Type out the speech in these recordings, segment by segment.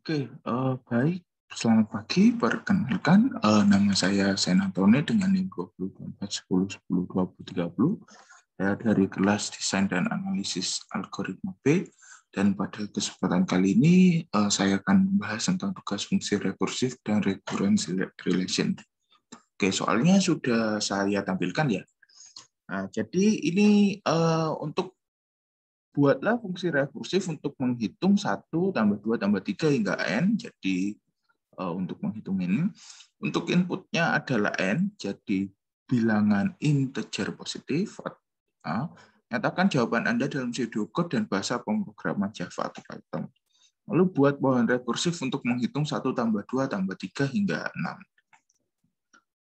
Baik. Selamat pagi. Perkenalkan, nama saya Senatone dengan NIM 202410102030. Saya dari kelas Desain dan Analisis Algoritma B. Dan pada kesempatan kali ini, saya akan membahas tentang tugas fungsi rekursif dan recurrence relation. Soalnya sudah saya tampilkan ya. Nah, jadi ini untuk buatlah fungsi rekursif untuk menghitung 1 tambah 2 tambah 3 hingga N. Jadi untuk menghitung ini, untuk inputnya adalah N, jadi bilangan integer positif. Nyatakan jawaban Anda dalam pseudocode dan bahasa pemrograman Java atau Python. Lalu buat pohon rekursif untuk menghitung 1 tambah 2 tambah 3 hingga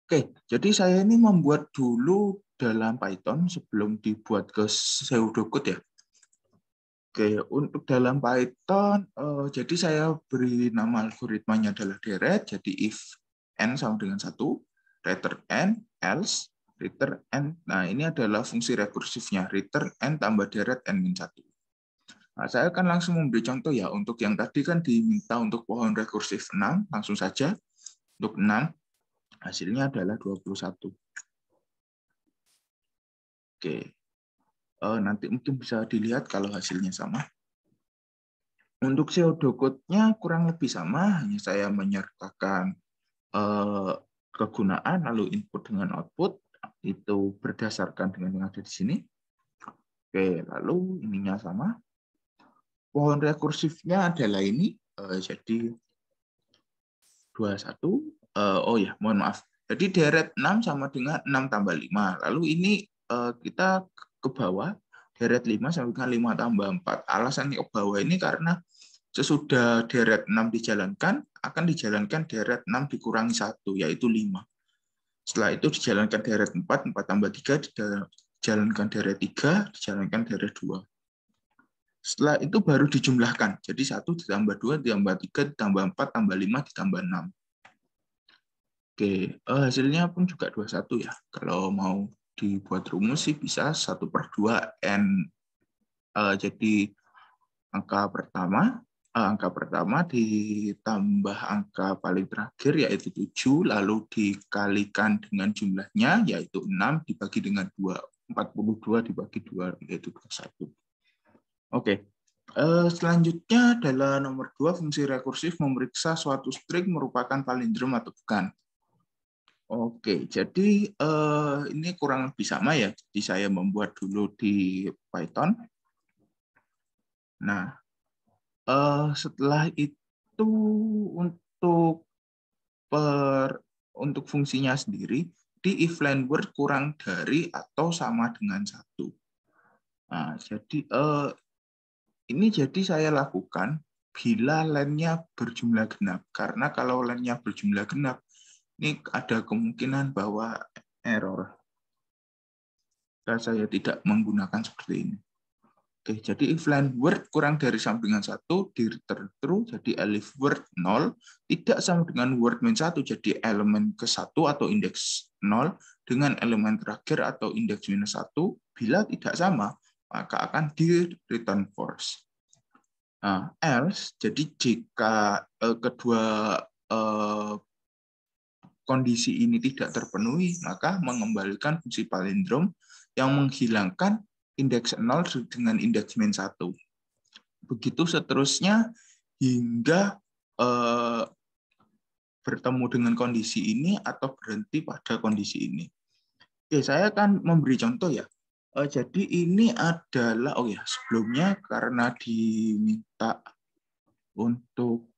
6. Jadi saya ini membuat dulu dalam Python sebelum dibuat ke pseudocode ya. Untuk dalam Python, jadi saya beri nama algoritmanya adalah deret, jadi if n sama dengan 1, return n, else, return n. Nah, ini adalah fungsi rekursifnya, return n tambah deret n-1. Nah, saya akan langsung memberi contoh ya, untuk yang tadi kan diminta untuk pohon rekursif 6, langsung saja. Untuk 6, hasilnya adalah 21. Nanti mungkin bisa dilihat kalau hasilnya sama. Untuk pseudocode-nya kurang lebih sama, hanya saya menyertakan kegunaan lalu input dengan output itu berdasarkan dengan yang ada di sini. Lalu ininya sama. Pohon rekursifnya adalah ini, jadi 21. Mohon maaf. Jadi deret 6 sama dengan 6 tambah 5. Lalu ini kita ke bawah, deret 5 sama dengan 5 tambah 4. Alasannya ke bawah ini karena sesudah deret 6 dijalankan, akan dijalankan deret 6 dikurangi 1, yaitu 5. Setelah itu dijalankan deret 4, 4 tambah 3, dijalankan deret 3, dijalankan deret 2. Setelah itu baru dijumlahkan. Jadi 1 ditambah 2, ditambah 3, ditambah 4, tambah 5, ditambah 6. Hasilnya pun juga 21 ya. Kalau mau dibuat rumus sih bisa 1/2 N. Jadi angka pertama ditambah angka paling terakhir yaitu 7, lalu dikalikan dengan jumlahnya yaitu 6 dibagi dengan 2. 42 dibagi 2 yaitu 21. Selanjutnya adalah nomor 2, fungsi rekursif memeriksa suatu string merupakan palindrom atau bukan. Jadi ini kurang lebih sama ya. Jadi saya membuat dulu di Python. Nah, setelah itu untuk fungsinya sendiri di if len word kurang dari atau sama dengan 1. Nah, jadi ini saya lakukan bila len-nya berjumlah genap. Karena kalau len-nya berjumlah genap, ini ada kemungkinan bahwa error. Saya tidak menggunakan seperti ini. Jadi if len word kurang dari sama dengan 1, di return true, jadi elif word 0, tidak sama dengan word min 1, jadi elemen ke-1 atau indeks 0, dengan elemen terakhir atau indeks minus 1, bila tidak sama, maka akan di return false. Nah, else, jadi jika kedua kondisi ini tidak terpenuhi, maka mengembalikan fungsi palindrom yang menghilangkan indeks 0 dengan indeks min 1. Begitu seterusnya hingga bertemu dengan kondisi ini atau berhenti pada kondisi ini. Saya akan memberi contoh ya. Jadi ini adalah, sebelumnya karena diminta untuk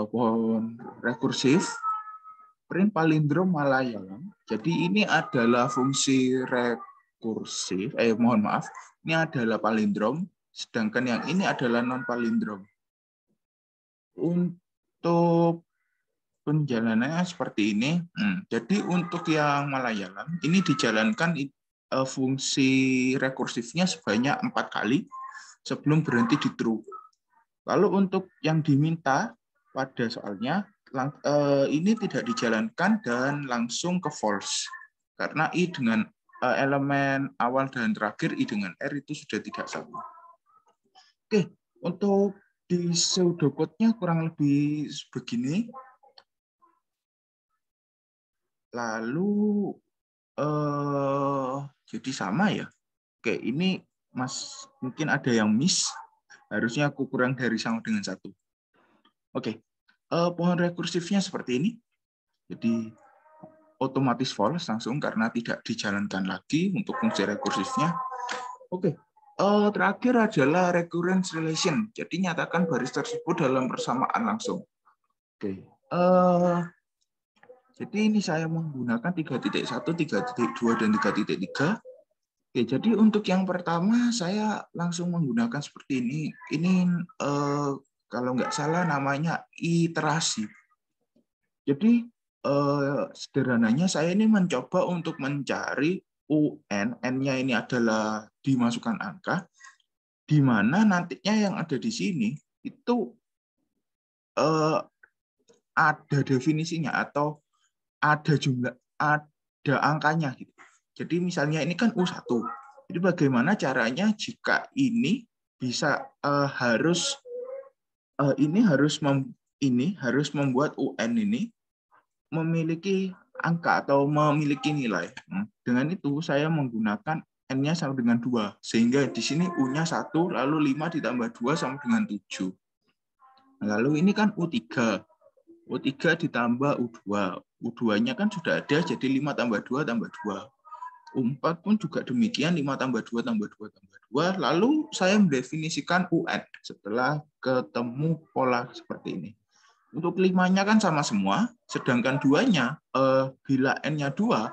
pohon rekursif, print palindrom Malayalam. Jadi ini adalah fungsi rekursif. Mohon maaf, ini adalah palindrom, sedangkan yang ini adalah non palindrom. Untuk penjalanannya seperti ini. Jadi untuk yang Malayalam ini dijalankan fungsi rekursifnya sebanyak 4 kali sebelum berhenti di true. Lalu untuk yang diminta pada soalnya ini tidak dijalankan dan langsung ke false karena i dengan elemen awal dan terakhir i dengan r itu sudah tidak sama. Untuk Di pseudocode-nya kurang lebih begini. Lalu jadi sama ya. Oke, ini Mas mungkin ada yang miss. Harusnya aku kurang dari sama dengan 1. Oke, pohon rekursifnya seperti ini. Jadi otomatis false langsung karena tidak dijalankan lagi untuk fungsi rekursifnya. Oke, terakhir adalah recurrence relation. Jadi nyatakan baris tersebut dalam persamaan langsung. Oke, jadi ini saya menggunakan 3.1, 3.2, dan 3.3. Oke, jadi untuk yang pertama saya langsung menggunakan seperti ini. Ini kalau nggak salah namanya iterasi. Jadi sederhananya saya ini mencoba untuk mencari UN, N-nya ini adalah dimasukkan angka, di mana nantinya yang ada di sini itu ada definisinya atau ada jumlah, ada angkanya gitu. Jadi misalnya ini kan U1. Jadi bagaimana caranya jika ini bisa harus membuat UN ini memiliki angka atau memiliki nilai. Dengan itu saya menggunakan N-nya sama dengan 2. Sehingga di sini U-nya 1, lalu 5 ditambah 2 sama dengan 7. Lalu ini kan U3. U3 ditambah U2. U2-nya kan sudah ada, jadi 5 tambah 2 tambah 2. U4 pun juga demikian, 5 tambah 2 tambah 2 tambah 2. Lalu saya mendefinisikan UN setelah ketemu pola seperti ini. Untuk 5-nya kan sama semua, sedangkan 2-nya, bila N-nya 2,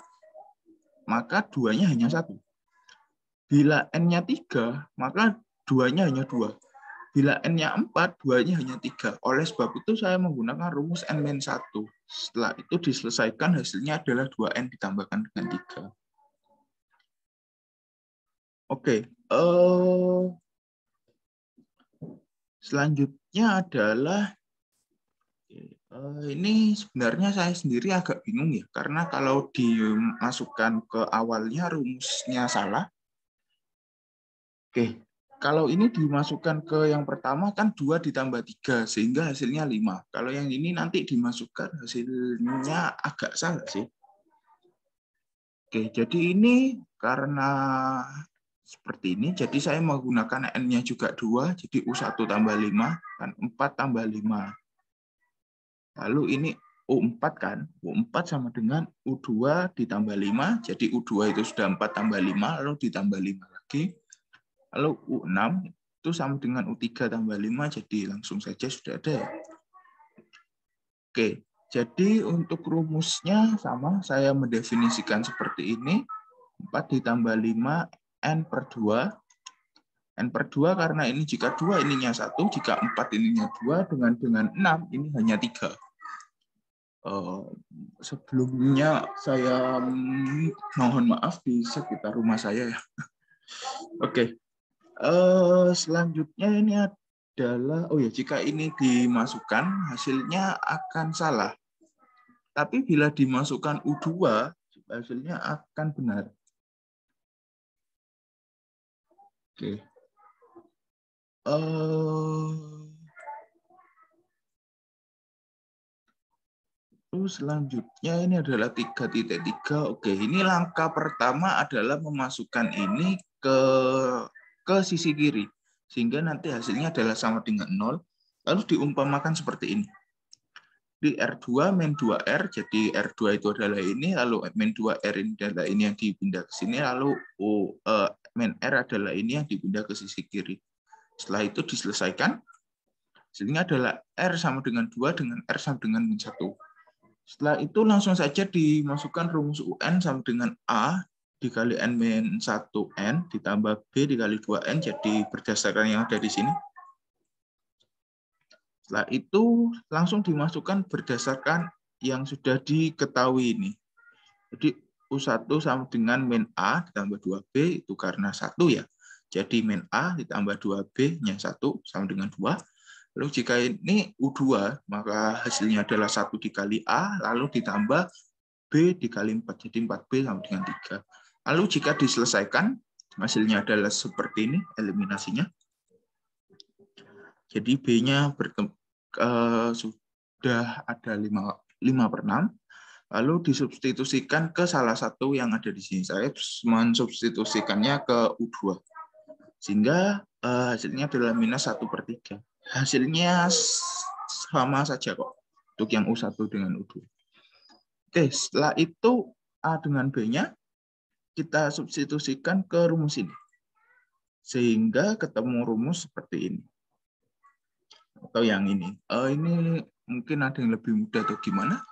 maka 2-nya hanya 1. Bila N-nya 3, maka 2-nya hanya 2. Bila N-nya 4, 2-nya hanya 3. Oleh sebab itu saya menggunakan rumus N-1. Setelah itu diselesaikan, hasilnya adalah 2N ditambahkan dengan 3. Oke. Selanjutnya adalah, ini sebenarnya saya sendiri agak bingung ya, karena kalau dimasukkan ke awalnya rumusnya salah. Oke. Kalau ini dimasukkan ke yang pertama kan 2 ditambah 3, sehingga hasilnya 5. Kalau yang ini nanti dimasukkan hasilnya agak salah sih. Oke, jadi ini karena seperti ini, jadi saya menggunakan N-nya juga 2, jadi U1 tambah 5, kan 4 tambah 5. Lalu ini U4 kan, U4 sama dengan U2 ditambah 5, jadi U2 itu sudah 4 tambah 5, lalu ditambah 5 lagi. Lalu U6 itu sama dengan U3 tambah 5, jadi langsung saja sudah ada ya. Oke, jadi untuk rumusnya sama, saya mendefinisikan seperti ini. 4 ditambah 5, N per 2. N per 2 karena ini jika 2 ininya 1, jika 4 ininya 2, dengan 6 ini hanya 3. Sebelumnya saya mohon maaf di sekitar rumah saya ya. Oke. Selanjutnya ini adalah, jika ini dimasukkan hasilnya akan salah. Tapi bila dimasukkan U2 hasilnya akan benar. Oke. Selanjutnya ini adalah 3.3. Oke, ini langkah pertama adalah memasukkan ini ke sisi kiri. Sehingga nanti hasilnya adalah sama dengan 0. Lalu diumpamakan seperti ini. Di R2 min 2R, jadi R2 itu adalah ini, lalu min 2R ini adalah ini yang dipindah ke sini, lalu min R adalah ini yang dipindah ke sisi kiri. Setelah itu diselesaikan, hasilnya adalah R sama dengan 2 dengan R sama dengan min 1. Setelah itu langsung saja dimasukkan rumus UN sama dengan A dikali N-1N ditambah B dikali 2N, jadi berdasarkan yang ada di sini. Setelah itu langsung dimasukkan berdasarkan yang sudah diketahui ini. Jadi U1 sama dengan min A ditambah 2B, itu karena 1 ya. Jadi min A ditambah 2B-nya 1 sama dengan 2. Lalu jika ini U2, maka hasilnya adalah 1 dikali A, lalu ditambah B dikali 4, jadi 4B sama dengan 3. Lalu jika diselesaikan, hasilnya adalah seperti ini eliminasinya. Jadi B-nya sudah ada 5/6, lalu disubstitusikan ke salah satu yang ada di sini. Saya mensubstitusikannya ke U2. Sehingga hasilnya adalah -1/3. Hasilnya sama saja kok untuk yang U1 dengan U2. Oke, setelah itu A dengan B-nya kita substitusikan ke rumus ini. Sehingga ketemu rumus seperti ini. Atau yang ini. Ini mungkin ada yang lebih mudah atau gimana.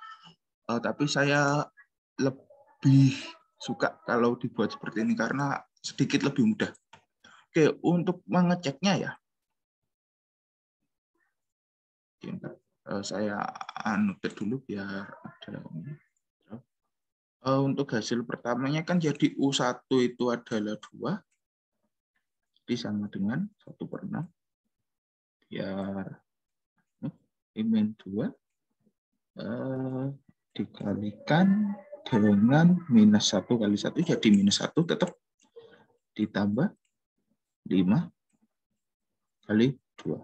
Tapi saya lebih suka kalau dibuat seperti ini karena sedikit lebih mudah. Oke, untuk mengeceknya ya. Saya anotet dulu biar ada ini. Untuk hasil pertamanya kan jadi U1 itu adalah 2. Jadi sama dengan 1/6. Biar min 2 dikalikan dengan -1 kali 1 jadi -1 tetap ditambah 5 kali 2.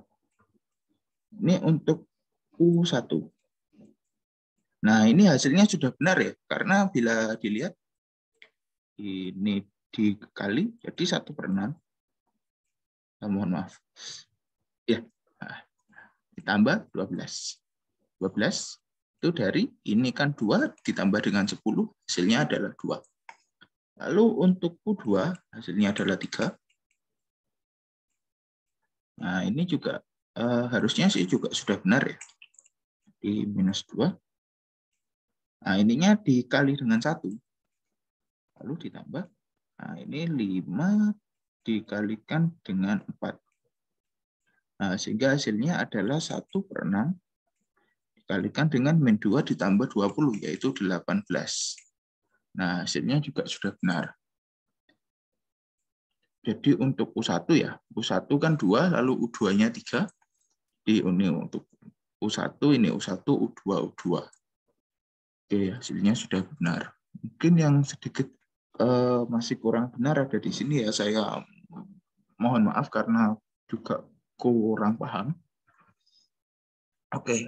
Ini untuk U1. Nah, ini hasilnya sudah benar ya, karena bila dilihat ini dikali jadi 1/6. Mohon maaf. Ya. Ditambah 12. 12 itu dari ini kan 2 ditambah dengan 10, hasilnya adalah 2. Lalu untuk U2 hasilnya adalah 3. Nah, ini juga harusnya sih juga sudah benar ya. Di -2. Nah, ininya dikali dengan 1. Lalu ditambah. Nah, ini 5 dikalikan dengan 4. Nah, sehingga hasilnya adalah 1/6 dikalikan dengan -2 ditambah 20, yaitu 18. Nah, hasilnya juga sudah benar. Jadi untuk U1 ya, U1 kan 2, lalu U2-nya 3. Di ini untuk U1, ini U1, U2, U2. Oke, hasilnya sudah benar. Mungkin yang sedikit masih kurang benar ada di sini ya, saya mohon maaf karena juga kurang paham. Oke,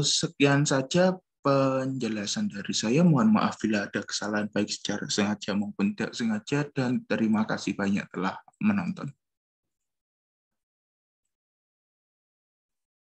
sekian saja penjelasan dari saya. Mohon maaf bila ada kesalahan baik secara sengaja maupun tidak sengaja, dan terima kasih banyak telah menonton.